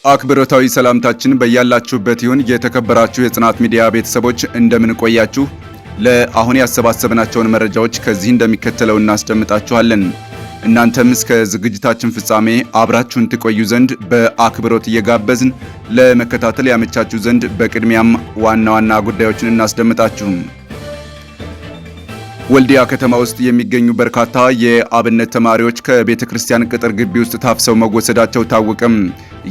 አክብሮታዊ ሰላምታችን በያላችሁበት ይሁን። የተከበራችሁ የጽናት ሚዲያ ቤተሰቦች እንደምን ቆያችሁ? ለአሁን ያሰባሰብናቸውን መረጃዎች ከዚህ እንደሚከተለው እናስደምጣችኋለን። እናንተም እስከ ዝግጅታችን ፍጻሜ አብራችሁን ትቆዩ ዘንድ በአክብሮት እየጋበዝን ለመከታተል ያመቻችሁ ዘንድ በቅድሚያም ዋና ዋና ጉዳዮችን እናስደምጣችሁ። ወልዲያ ከተማ ውስጥ የሚገኙ በርካታ የአብነት ተማሪዎች ከቤተ ክርስቲያን ቅጥር ግቢ ውስጥ ታፍሰው መወሰዳቸው ታወቀም።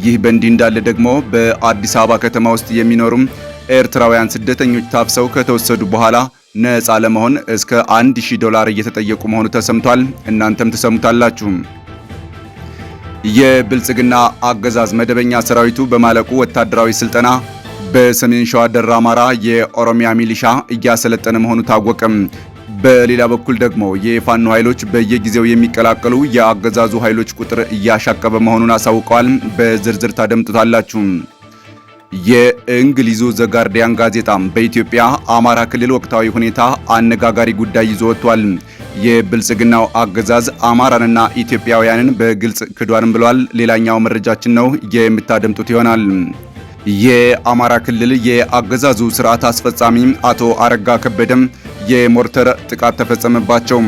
ይህ በእንዲህ እንዳለ ደግሞ በአዲስ አበባ ከተማ ውስጥ የሚኖሩ ኤርትራውያን ስደተኞች ታፍሰው ከተወሰዱ በኋላ ነፃ ለመሆን እስከ $1000 እየተጠየቁ መሆኑ ተሰምቷል። እናንተም ተሰሙታላችሁ። የብልጽግና አገዛዝ መደበኛ ሰራዊቱ በማለቁ ወታደራዊ ስልጠና በሰሜን ሸዋ ደራ አማራ የኦሮሚያ ሚሊሻ እያሰለጠነ መሆኑ ታወቀም። በሌላ በኩል ደግሞ የፋኖ ኃይሎች በየጊዜው የሚቀላቀሉ የአገዛዙ ኃይሎች ቁጥር እያሻቀበ መሆኑን አሳውቀዋል። በዝርዝር ታደምጡታላችሁ። የእንግሊዙ ዘ ጋርዲያን ጋዜጣም በኢትዮጵያ አማራ ክልል ወቅታዊ ሁኔታ አነጋጋሪ ጉዳይ ይዞ ወጥቷል። የብልጽግናው አገዛዝ አማራንና ኢትዮጵያውያንን በግልጽ ክዷን ብሏል። ሌላኛው መረጃችን ነው፣ የምታደምጡት ይሆናል። የአማራ ክልል የአገዛዙ ስርዓት አስፈጻሚ አቶ አረጋ ከበደም የሞርተር ጥቃት ተፈጸመባቸው።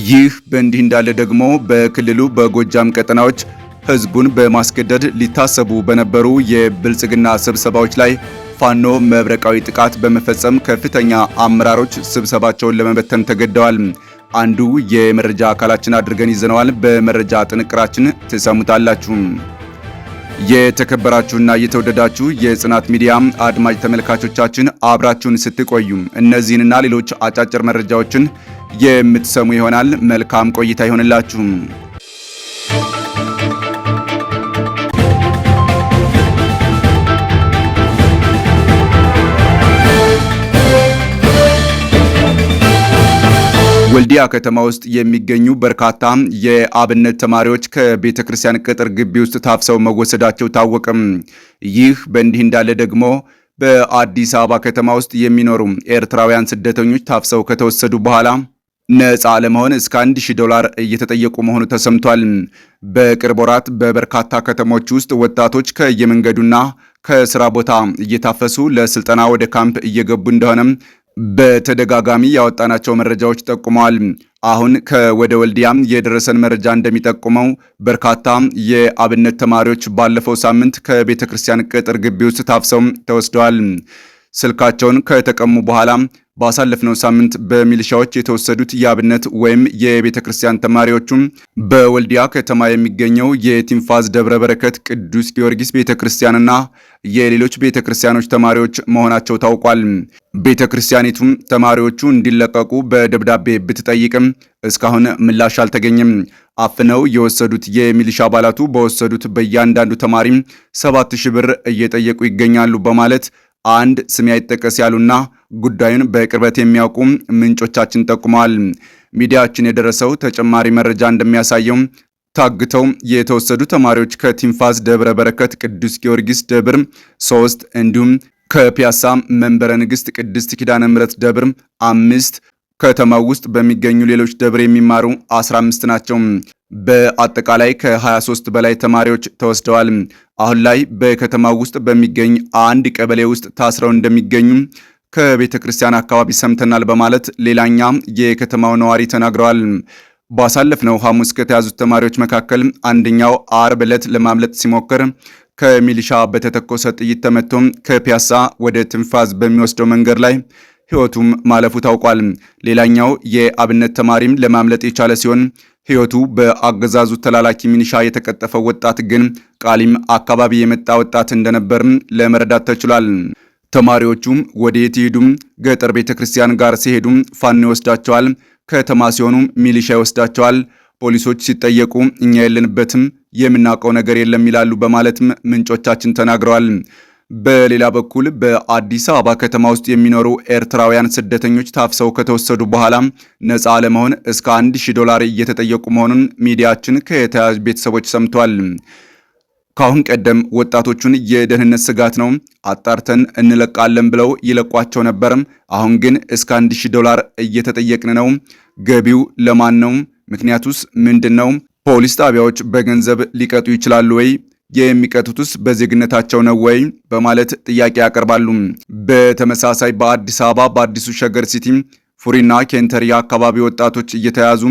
ይህ በእንዲህ እንዳለ ደግሞ በክልሉ በጎጃም ቀጠናዎች ህዝቡን በማስገደድ ሊታሰቡ በነበሩ የብልጽግና ስብሰባዎች ላይ ፋኖ መብረቃዊ ጥቃት በመፈጸም ከፍተኛ አመራሮች ስብሰባቸውን ለመበተን ተገደዋል። አንዱ የመረጃ አካላችን አድርገን ይዘነዋል። በመረጃ ጥንቅራችን ትሰሙታላችሁ። የተከበራችሁና የተወደዳችሁ የጽናት ሚዲያ አድማጭ ተመልካቾቻችን አብራችሁን ስትቆዩ እነዚህንና ሌሎች አጫጭር መረጃዎችን የምትሰሙ ይሆናል። መልካም ቆይታ ይሆንላችሁ። ወልዲያ ከተማ ውስጥ የሚገኙ በርካታ የአብነት ተማሪዎች ከቤተ ክርስቲያን ቅጥር ግቢ ውስጥ ታፍሰው መወሰዳቸው ታወቀም። ይህ በእንዲህ እንዳለ ደግሞ በአዲስ አበባ ከተማ ውስጥ የሚኖሩ ኤርትራውያን ስደተኞች ታፍሰው ከተወሰዱ በኋላ ነፃ ለመሆን እስከ $1000 እየተጠየቁ መሆኑ ተሰምቷል። በቅርብ ወራት በበርካታ ከተሞች ውስጥ ወጣቶች ከየመንገዱና ከስራ ቦታ እየታፈሱ ለስልጠና ወደ ካምፕ እየገቡ እንደሆነ በተደጋጋሚ ያወጣናቸው መረጃዎች ጠቁመዋል። አሁን ከወደ ወልዲያም የደረሰን መረጃ እንደሚጠቁመው በርካታ የአብነት ተማሪዎች ባለፈው ሳምንት ከቤተ ክርስቲያን ቅጥር ግቢ ውስጥ ታፍሰው ተወስደዋል። ስልካቸውን ከተቀሙ በኋላ ባሳለፍነው ሳምንት በሚሊሻዎች የተወሰዱት የአብነት ወይም የቤተ ክርስቲያን ተማሪዎቹም በወልዲያ ከተማ የሚገኘው የቲንፋዝ ደብረ በረከት ቅዱስ ጊዮርጊስ ቤተ ክርስቲያንና የሌሎች ቤተ ክርስቲያኖች ተማሪዎች መሆናቸው ታውቋል። ቤተ ክርስቲያኒቱም ተማሪዎቹ እንዲለቀቁ በደብዳቤ ብትጠይቅም እስካሁን ምላሽ አልተገኘም። አፍነው የወሰዱት የሚሊሻ አባላቱ በወሰዱት በእያንዳንዱ ተማሪ 7000 ብር እየጠየቁ ይገኛሉ በማለት አንድ ስም አይጠቀስ ያሉና ጉዳዩን በቅርበት የሚያውቁ ምንጮቻችን ጠቁመዋል። ሚዲያችን የደረሰው ተጨማሪ መረጃ እንደሚያሳየው ታግተው የተወሰዱ ተማሪዎች ከቲንፋዝ ደብረ በረከት ቅዱስ ጊዮርጊስ ደብር 3 እንዲሁም ከፒያሳ መንበረ ንግስት ቅድስት ኪዳነ ምሕረት ደብር 5 ከተማው ውስጥ በሚገኙ ሌሎች ደብር የሚማሩ 15 ናቸው። በአጠቃላይ ከ23 በላይ ተማሪዎች ተወስደዋል። አሁን ላይ በከተማው ውስጥ በሚገኝ አንድ ቀበሌ ውስጥ ታስረው እንደሚገኙ ከቤተ ክርስቲያን አካባቢ ሰምተናል በማለት ሌላኛ የከተማው ነዋሪ ተናግረዋል። ባሳለፍነው ሐሙስ ከተያዙት ተማሪዎች መካከል አንደኛው አርብ ዕለት ለማምለጥ ሲሞክር ከሚሊሻ በተተኮሰ ጥይት ተመቶ ከፒያሳ ወደ ትንፋዝ በሚወስደው መንገድ ላይ ሕይወቱም ማለፉ ታውቋል። ሌላኛው የአብነት ተማሪም ለማምለጥ የቻለ ሲሆን ሕይወቱ በአገዛዙ ተላላኪ ሚሊሻ የተቀጠፈው ወጣት ግን ቃሊም አካባቢ የመጣ ወጣት እንደነበር ለመረዳት ተችሏል። ተማሪዎቹም ወዴት ይሄዱም ገጠር ቤተክርስቲያን ጋር ሲሄዱም ፋኖ ይወስዳቸዋል፣ ከተማ ሲሆኑ ሚሊሻ ይወስዳቸዋል። ፖሊሶች ሲጠየቁ እኛ የለንበትም የምናውቀው ነገር የለም ይላሉ በማለትም ምንጮቻችን ተናግረዋል። በሌላ በኩል በአዲስ አበባ ከተማ ውስጥ የሚኖሩ ኤርትራውያን ስደተኞች ታፍሰው ከተወሰዱ በኋላ ነፃ ለመሆን እስከ $1000 እየተጠየቁ መሆኑን ሚዲያችን ከተያዙ ቤተሰቦች ሰምቷል። ካሁን ቀደም ወጣቶቹን የደህንነት ስጋት ነው አጣርተን እንለቃለን ብለው ይለቋቸው ነበር። አሁን ግን እስከ $1000 እየተጠየቅን ነው። ገቢው ለማን ነው? ምክንያቱስ ምንድነው? ፖሊስ ጣቢያዎች በገንዘብ ሊቀጡ ይችላሉ ወይ? የሚቀጡትስ በዜግነታቸው ነው ወይ በማለት ጥያቄ ያቀርባሉ። በተመሳሳይ በአዲስ አበባ በአዲሱ ሸገር ሲቲ ፉሪና ኬንተሪ አካባቢ ወጣቶች እየተያዙ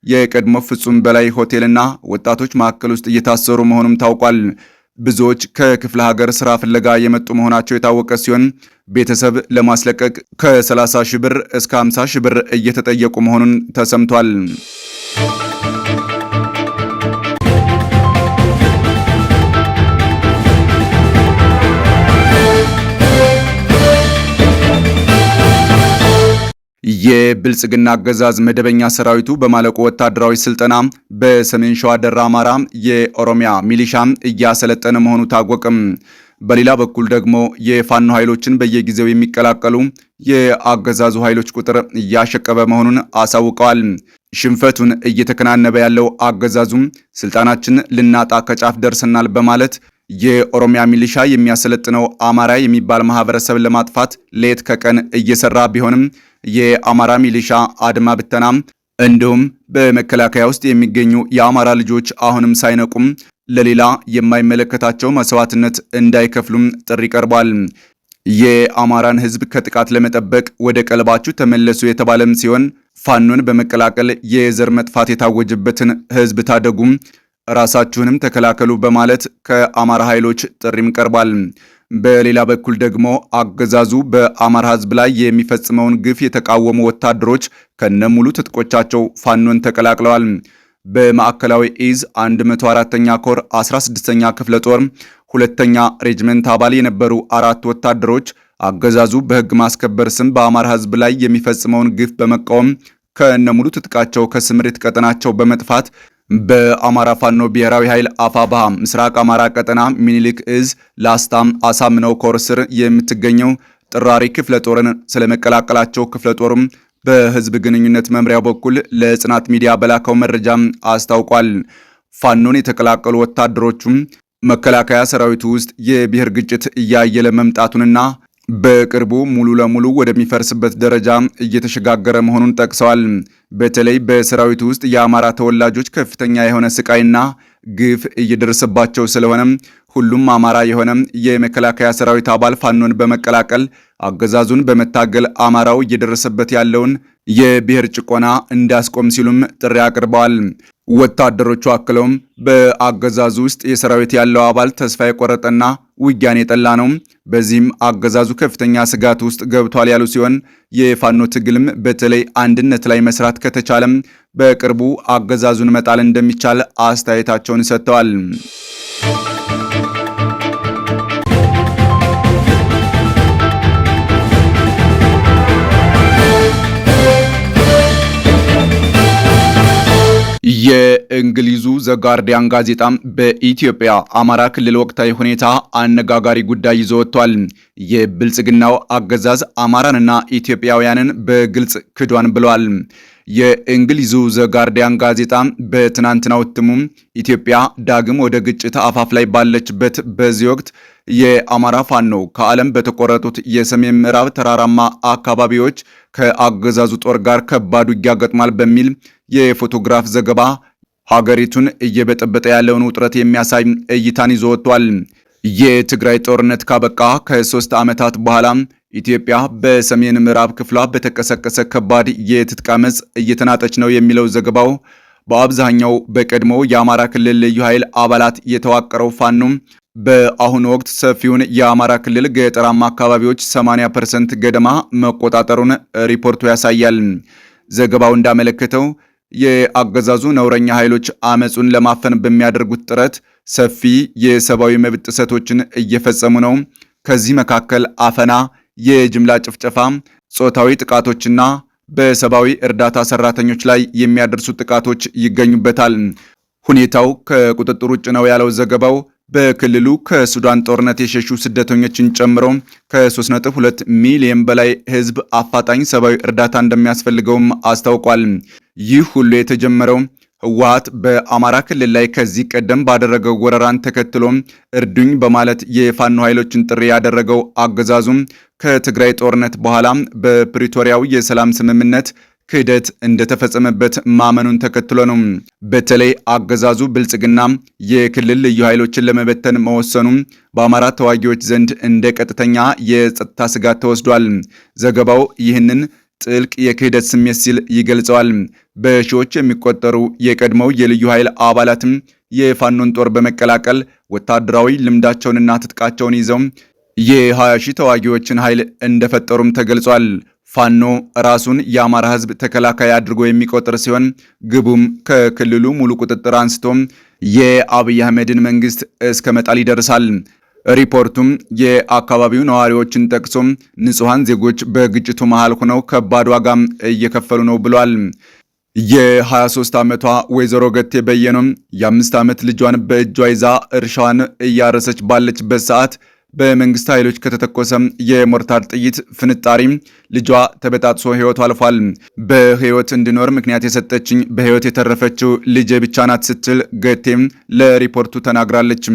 የቀድሞ ፍጹም በላይ ሆቴልና ወጣቶች ማዕከል ውስጥ እየታሰሩ መሆኑም ታውቋል። ብዙዎች ከክፍለ ሀገር ስራ ፍለጋ የመጡ መሆናቸው የታወቀ ሲሆን ቤተሰብ ለማስለቀቅ ከ30 ሺህ ብር እስከ 50 ሺህ ብር እየተጠየቁ መሆኑን ተሰምቷል። የብልጽግና አገዛዝ መደበኛ ሰራዊቱ በማለቁ ወታደራዊ ስልጠና በሰሜን ሸዋ ደራ አማራ የኦሮሚያ ሚሊሻ እያሰለጠነ መሆኑ ታወቀም። በሌላ በኩል ደግሞ የፋኖ ኃይሎችን በየጊዜው የሚቀላቀሉ የአገዛዙ ኃይሎች ቁጥር እያሸቀበ መሆኑን አሳውቀዋል። ሽንፈቱን እየተከናነበ ያለው አገዛዙም ስልጣናችን ልናጣ ከጫፍ ደርሰናል በማለት የኦሮሚያ ሚሊሻ የሚያሰለጥነው አማራ የሚባል ማህበረሰብ ለማጥፋት ሌት ከቀን እየሰራ ቢሆንም የአማራ ሚሊሻ አድማ ብተና እንዲሁም በመከላከያ ውስጥ የሚገኙ የአማራ ልጆች አሁንም ሳይነቁም ለሌላ የማይመለከታቸው መስዋዕትነት እንዳይከፍሉም ጥሪ ቀርቧል። የአማራን ሕዝብ ከጥቃት ለመጠበቅ ወደ ቀልባችሁ ተመለሱ የተባለም ሲሆን ፋኖን በመቀላቀል የዘር መጥፋት የታወጀበትን ሕዝብ ታደጉም፣ ራሳችሁንም ተከላከሉ በማለት ከአማራ ኃይሎች ጥሪም ቀርቧል። በሌላ በኩል ደግሞ አገዛዙ በአማራ ሕዝብ ላይ የሚፈጽመውን ግፍ የተቃወሙ ወታደሮች ከነሙሉ ትጥቆቻቸው ፋኖን ተቀላቅለዋል። በማዕከላዊ ኢዝ 104ኛ ኮር 16ኛ ክፍለ ጦር ሁለተኛ ሬጅመንት አባል የነበሩ 4 ወታደሮች አገዛዙ በሕግ ማስከበር ስም በአማራ ሕዝብ ላይ የሚፈጽመውን ግፍ በመቃወም ከነሙሉ ትጥቃቸው ከስምሪት ቀጠናቸው በመጥፋት በአማራ ፋኖ ብሔራዊ ኃይል አፋባሃ ምስራቅ አማራ ቀጠና ሚኒሊክ እዝ ላስታም አሳምነው ኮር ስር የምትገኘው ጥራሪ ክፍለ ጦርን ስለመቀላቀላቸው ክፍለ ጦሩም በህዝብ ግንኙነት መምሪያው በኩል ለጽናት ሚዲያ በላከው መረጃም አስታውቋል። ፋኖን የተቀላቀሉ ወታደሮቹም መከላከያ ሰራዊቱ ውስጥ የብሔር ግጭት እያየለ መምጣቱንና በቅርቡ ሙሉ ለሙሉ ወደሚፈርስበት ደረጃ እየተሸጋገረ መሆኑን ጠቅሰዋል። በተለይ በሰራዊቱ ውስጥ የአማራ ተወላጆች ከፍተኛ የሆነ ስቃይና ግፍ እየደረሰባቸው ስለሆነ ሁሉም አማራ የሆነ የመከላከያ ሰራዊት አባል ፋኖን በመቀላቀል አገዛዙን በመታገል አማራው እየደረሰበት ያለውን የብሔር ጭቆና እንዳስቆም ሲሉም ጥሪ አቅርበዋል። ወታደሮቹ አክለውም በአገዛዙ ውስጥ የሰራዊት ያለው አባል ተስፋ የቆረጠና ውጊያን የጠላ ነው፣ በዚህም አገዛዙ ከፍተኛ ስጋት ውስጥ ገብቷል ያሉ ሲሆን የፋኖ ትግልም በተለይ አንድነት ላይ መስራት ከተቻለም በቅርቡ አገዛዙን መጣል እንደሚቻል አስተያየታቸውን ሰጥተዋል። የእንግሊዙ ዘጋርዲያን ጋዜጣ በኢትዮጵያ አማራ ክልል ወቅታዊ ሁኔታ አነጋጋሪ ጉዳይ ይዞ ወጥቷል። የብልጽግናው አገዛዝ አማራንና ኢትዮጵያውያንን በግልጽ ክዷን ብለዋል። የእንግሊዙ ዘጋርዲያን ጋዜጣ በትናንትናው እትሙ ኢትዮጵያ ዳግም ወደ ግጭት አፋፍ ላይ ባለችበት በዚህ ወቅት የአማራ ፋኖ ከዓለም በተቆረጡት የሰሜን ምዕራብ ተራራማ አካባቢዎች ከአገዛዙ ጦር ጋር ከባድ ውጊያ ገጥሟል በሚል የፎቶግራፍ ዘገባ ሀገሪቱን እየበጠበጠ ያለውን ውጥረት የሚያሳይ እይታን ይዞ ወጥቷል። የትግራይ ጦርነት ካበቃ ከ3 ዓመታት በኋላ ኢትዮጵያ በሰሜን ምዕራብ ክፍሏ በተቀሰቀሰ ከባድ የትጥቅ አመጽ እየተናጠች ነው የሚለው ዘገባው በአብዛኛው በቀድሞ የአማራ ክልል ልዩ ኃይል አባላት የተዋቀረው ፋኖ በአሁኑ ወቅት ሰፊውን የአማራ ክልል ገጠራማ አካባቢዎች 80% ገደማ መቆጣጠሩን ሪፖርቱ ያሳያል። ዘገባው እንዳመለከተው የአገዛዙ ነውረኛ ኃይሎች አመጹን ለማፈን በሚያደርጉት ጥረት ሰፊ የሰብአዊ መብት ጥሰቶችን እየፈጸሙ ነው። ከዚህ መካከል አፈና፣ የጅምላ ጭፍጨፋ፣ ጾታዊ ጥቃቶችና በሰብአዊ እርዳታ ሰራተኞች ላይ የሚያደርሱ ጥቃቶች ይገኙበታል። ሁኔታው ከቁጥጥር ውጭ ነው ያለው ዘገባው በክልሉ ከሱዳን ጦርነት የሸሹ ስደተኞችን ጨምሮ ከ3.2 ሚሊዮን በላይ ሕዝብ አፋጣኝ ሰብአዊ እርዳታ እንደሚያስፈልገውም አስታውቋል። ይህ ሁሉ የተጀመረው ህወሓት በአማራ ክልል ላይ ከዚህ ቀደም ባደረገው ወረራን ተከትሎ እርዱኝ በማለት የፋኖ ኃይሎችን ጥሪ ያደረገው አገዛዙም ከትግራይ ጦርነት በኋላ በፕሪቶሪያው የሰላም ስምምነት ክህደት እንደተፈጸመበት ማመኑን ተከትሎ ነው። በተለይ አገዛዙ ብልጽግና የክልል ልዩ ኃይሎችን ለመበተን መወሰኑ በአማራ ተዋጊዎች ዘንድ እንደ ቀጥተኛ የጸጥታ ስጋት ተወስዷል። ዘገባው ይህንን ጥልቅ የክህደት ስሜት ሲል ይገልጸዋል። በሺዎች የሚቆጠሩ የቀድሞው የልዩ ኃይል አባላትም የፋኖን ጦር በመቀላቀል ወታደራዊ ልምዳቸውንና ትጥቃቸውን ይዘው የ20 ሺህ ተዋጊዎችን ኃይል እንደፈጠሩም ተገልጿል። ፋኖ ራሱን የአማራ ሕዝብ ተከላካይ አድርጎ የሚቆጥር ሲሆን ግቡም ከክልሉ ሙሉ ቁጥጥር አንስቶ የአብይ አህመድን መንግስት እስከ መጣል ይደርሳል። ሪፖርቱም የአካባቢው ነዋሪዎችን ጠቅሶ ንጹሃን ዜጎች በግጭቱ መሃል ሆነው ከባድ ዋጋም እየከፈሉ ነው ብሏል። የ23 ዓመቷ ወይዘሮ ገቴ በየኖም የ5 ዓመት ልጇን በእጇ ይዛ እርሻዋን እያረሰች ባለችበት ሰዓት በመንግስት ኃይሎች ከተተኮሰ የሞርታር ጥይት ፍንጣሪ ልጇ ተበጣጥሶ ህይወቱ አልፏል። በህይወት እንድኖር ምክንያት የሰጠችኝ በህይወት የተረፈችው ልጄ ብቻ ናት ስትል ገቴም ለሪፖርቱ ተናግራለች።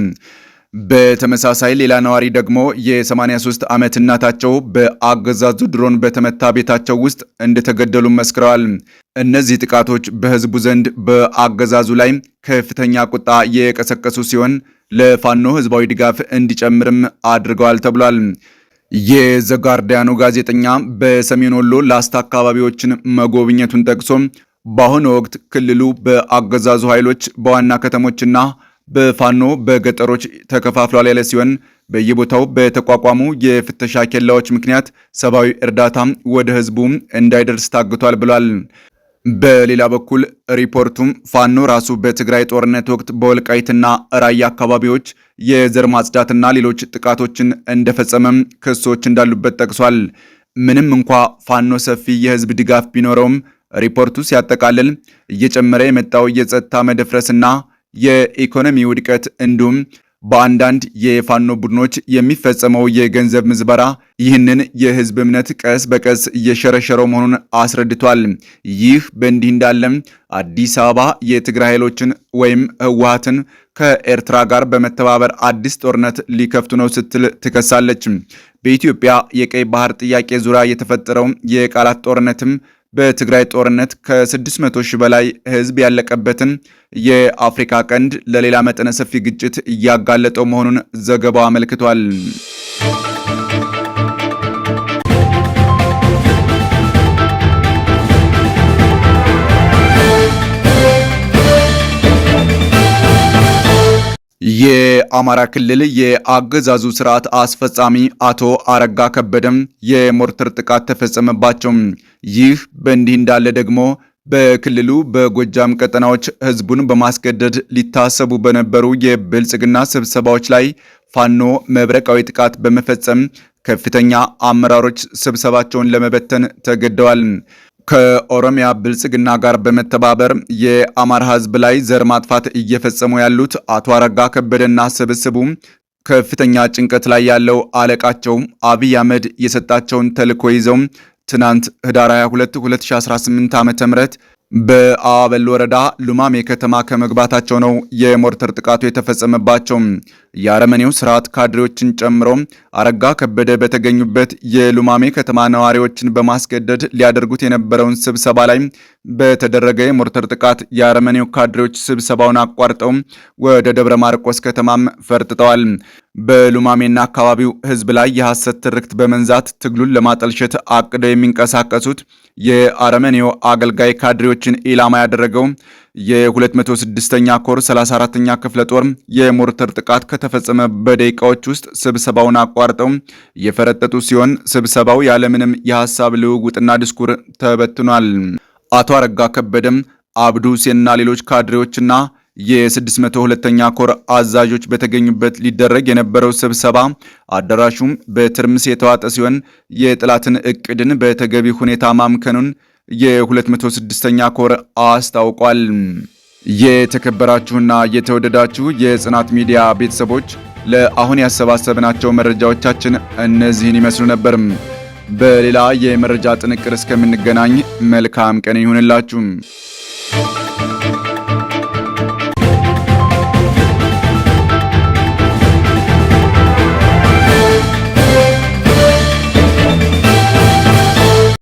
በተመሳሳይ ሌላ ነዋሪ ደግሞ የ83 ዓመት እናታቸው በአገዛዙ ድሮን በተመታ ቤታቸው ውስጥ እንደተገደሉ መስክረዋል። እነዚህ ጥቃቶች በህዝቡ ዘንድ በአገዛዙ ላይ ከፍተኛ ቁጣ የቀሰቀሱ ሲሆን ለፋኖ ህዝባዊ ድጋፍ እንዲጨምርም አድርገዋል ተብሏል። የዘጋርዲያኑ ጋዜጠኛ በሰሜን ወሎ ላስታ አካባቢዎችን መጎብኘቱን ጠቅሶ በአሁኑ ወቅት ክልሉ በአገዛዙ ኃይሎች በዋና ከተሞችና በፋኖ በገጠሮች ተከፋፍሏል ያለ ሲሆን በየቦታው በተቋቋሙ የፍተሻ ኬላዎች ምክንያት ሰብአዊ እርዳታ ወደ ህዝቡ እንዳይደርስ ታግቷል ብሏል። በሌላ በኩል ሪፖርቱም ፋኖ ራሱ በትግራይ ጦርነት ወቅት በወልቃይትና ራያ አካባቢዎች የዘር ማጽዳትና ሌሎች ጥቃቶችን እንደፈጸመም ክሶች እንዳሉበት ጠቅሷል። ምንም እንኳ ፋኖ ሰፊ የህዝብ ድጋፍ ቢኖረውም ሪፖርቱ ሲያጠቃልል እየጨመረ የመጣው የጸጥታ መደፍረስና የኢኮኖሚ ውድቀት እንዲሁም በአንዳንድ የፋኖ ቡድኖች የሚፈጸመው የገንዘብ ምዝበራ ይህንን የህዝብ እምነት ቀስ በቀስ እየሸረሸረው መሆኑን አስረድቷል። ይህ በእንዲህ እንዳለም አዲስ አበባ የትግራይ ኃይሎችን ወይም ህወሓትን ከኤርትራ ጋር በመተባበር አዲስ ጦርነት ሊከፍቱ ነው ስትል ትከሳለች። በኢትዮጵያ የቀይ ባህር ጥያቄ ዙሪያ የተፈጠረው የቃላት ጦርነትም በትግራይ ጦርነት ከ600 ሺህ በላይ ህዝብ ያለቀበትን የአፍሪካ ቀንድ ለሌላ መጠነ ሰፊ ግጭት እያጋለጠው መሆኑን ዘገባው አመልክቷል። የአማራ ክልል የአገዛዙ ስርዓት አስፈጻሚ አቶ አረጋ ከበደም የሞርተር ጥቃት ተፈጸመባቸው። ይህ በእንዲህ እንዳለ ደግሞ በክልሉ በጎጃም ቀጠናዎች ህዝቡን በማስገደድ ሊታሰቡ በነበሩ የብልጽግና ስብሰባዎች ላይ ፋኖ መብረቃዊ ጥቃት በመፈጸም ከፍተኛ አመራሮች ስብሰባቸውን ለመበተን ተገደዋል። ከኦሮሚያ ብልጽግና ጋር በመተባበር የአማራ ህዝብ ላይ ዘር ማጥፋት እየፈጸሙ ያሉት አቶ አረጋ ከበደና ስብስቡ ከፍተኛ ጭንቀት ላይ ያለው አለቃቸው አብይ አህመድ የሰጣቸውን ተልዕኮ ይዘው ትናንት ህዳር 22 2018 ዓ.ም በአዋበል ወረዳ ሉማሜ ከተማ ከመግባታቸው ነው የሞርተር ጥቃቱ የተፈጸመባቸው። የአረመኔው ስርዓት ካድሬዎችን ጨምሮ አረጋ ከበደ በተገኙበት የሉማሜ ከተማ ነዋሪዎችን በማስገደድ ሊያደርጉት የነበረውን ስብሰባ ላይ በተደረገ የሞርተር ጥቃት የአረመኔው ካድሬዎች ስብሰባውን አቋርጠው ወደ ደብረ ማርቆስ ከተማም ፈርጥጠዋል። በሉማሜና አካባቢው ህዝብ ላይ የሐሰት ትርክት በመንዛት ትግሉን ለማጠልሸት አቅደው የሚንቀሳቀሱት የአረመኔው አገልጋይ ካድሬዎችን ኢላማ ያደረገው የ206ኛ ኮር 34ኛ ክፍለ ጦር የሞርተር ጥቃት ከተፈጸመ በደቂቃዎች ውስጥ ስብሰባውን አቋርጠው የፈረጠጡ ሲሆን ስብሰባው ያለምንም የሐሳብ ልውውጥና ዲስኩር ተበትኗል። አቶ አረጋ ከበደም አብዱ ሁሴንና ሌሎች ካድሬዎችና የ602ኛ ኮር አዛዦች በተገኙበት ሊደረግ የነበረው ስብሰባ አዳራሹም በትርምስ የተዋጠ ሲሆን የጥላትን እቅድን በተገቢ ሁኔታ ማምከኑን የ206ኛ ኮር አስታውቋል። የተከበራችሁና የተወደዳችሁ የጽናት ሚዲያ ቤተሰቦች ለአሁን ያሰባሰብናቸው መረጃዎቻችን እነዚህን ይመስሉ ነበር። በሌላ የመረጃ ጥንቅር እስከምንገናኝ መልካም ቀን ይሁንላችሁ።